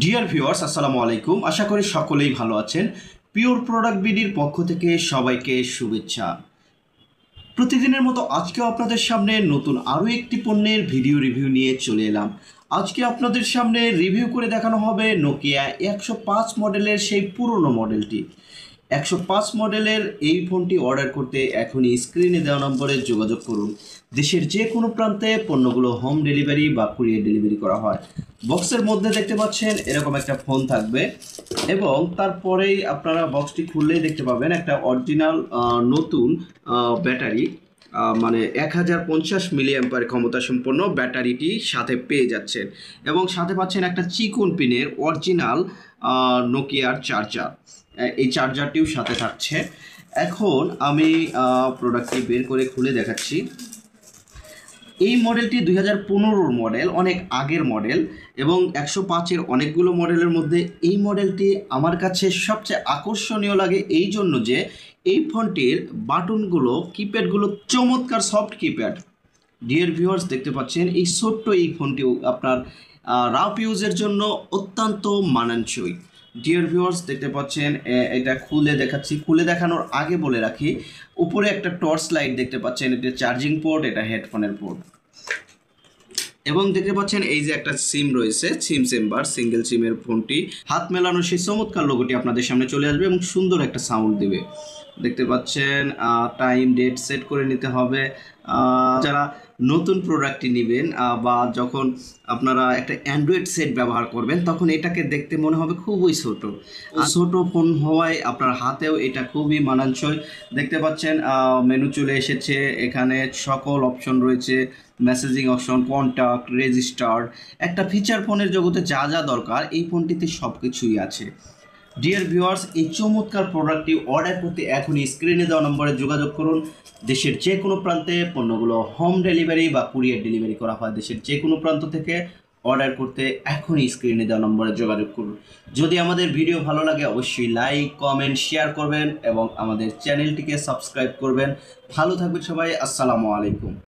Dear viewers, আসসালামু আলাইকুম। আশা করি সকলেই ভালো আছেন। পিওর প্রোডাক্ট বিডির পক্ষ থেকে সবাইকে শুভেচ্ছা। প্রতিদিনের মতো আজকেও আপনাদের সামনে নতুন আরও একটি পণ্যের ভিডিও রিভিউ নিয়ে চলে এলাম। আজকে আপনাদের সামনে রিভিউ করে দেখানো হবে নোকিয়া 105 মডেলের সেই পুরনো মডেলটি। 105 মডেলের এই ফোনটি অর্ডার করতে এখনই স্ক্রিনে দেওয়া নম্বরে যোগাযোগ করুন। দেশের যে কোনো প্রান্তে পণ্যগুলো হোম ডেলিভারি বা কুরিয়ার ডেলিভারি করা হয়। বক্সের মধ্যে দেখতে পাচ্ছেন এরকম একটা ফোন থাকবে এবং তারপরেই আপনারা বক্সটি খুললেই দেখতে পাবেন একটা অরিজিনাল নতুন ব্যাটারি, মানে 1050 মিলি অ্যাম্পার ক্ষমতা সম্পন্ন ব্যাটারিটি সাথে পেয়ে যাচ্ছেন এবং সাথে পাচ্ছেন একটা চিকন পিনের অরিজিনাল নোকিয়ার চার্জার। এই চার্জারটিও সাথে থাকছে। এখন আমি প্রোডাক্টটি বের করে খুলে দেখাচ্ছি। এই মডেলটি 2015 মডেল, অনেক আগের মডেল এবং 105-এর অনেকগুলো মডেলের মধ্যে এই মডেলটি আমার কাছে সবচেয়ে আকর্ষণীয় লাগে এই জন্য যে এই ফোনটির বাটনগুলো, কিপ্যাডগুলো চমৎকার সফট কিপ্যাড। ডিয়ার ভিউয়ার্স, দেখতে পাচ্ছেন এই ছোট্ট এই ফোনটিও আপনার রাফ ইউজের জন্য অত্যন্ত মানানসই। ডিয়ার ভিউয়ার্স, দেখতে পাচ্ছেন এটা খুলে দেখাচ্ছি। খুলে দেখানোর আগে বলে রাখি, উপরে একটা টর্চ লাইট দেখতে পাচ্ছেন, এটা চার্জিং পোর্ট, এটা হেডফোনের পোর্ট এবং দেখতে পাচ্ছেন এই যে একটা সিম রয়েছে, সিম চেম্বার, সিঙ্গেল সিমের ফোনটি। হাত মেলানো সেই চমৎকার লোগোটি আপনাদের সামনে চলে আসবে এবং সুন্দর একটা সাউন্ড দেবে। দেখতে পাচ্ছেন টাইম ডেট সেট করে নিতে হবে। যারা নতুন প্রোডাক্টটি নেবেন বা যখন আপনারা একটা অ্যান্ড্রয়েড সেট ব্যবহার করবেন তখন এটাকে দেখতে মনে হবে খুবই ছোট ফোন হওয়ায় আপনার হাতেও এটা খুবই মানানসই। দেখতে পাচ্ছেন মেনু চলে এসেছে, এখানে সকল অপশন রয়েছে, মেসেজিং অপশন, কন্ট্যাক্ট, রেজিস্টার। একটা ফিচার ফোনের জগতে যা যা দরকার এই ফোনটিতে সব কিছুই আছে। ডিয়ার ভিউয়ার্স, এই চমৎকার প্রোডাক্টটি অর্ডার করতে এখনই স্ক্রিনে দেওয়া নম্বরে যোগাযোগ করুন। দেশের যে কোনো প্রান্তে পণ্যগুলো হোম ডেলিভারি বা কুরিয়ার ডেলিভারি করা হয়। দেশের যে কোনো প্রান্ত থেকে অর্ডার করতে এখনই স্ক্রিনে দেওয়া নম্বরে যোগাযোগ করুন। যদি আমাদের ভিডিও ভালো লাগে অবশ্যই লাইক, কমেন্ট, শেয়ার করবেন এবং আমাদের চ্যানেলটিকে সাবস্ক্রাইব করবেন। ভালো থাকবেন সবাই। আসসালামু আলাইকুম।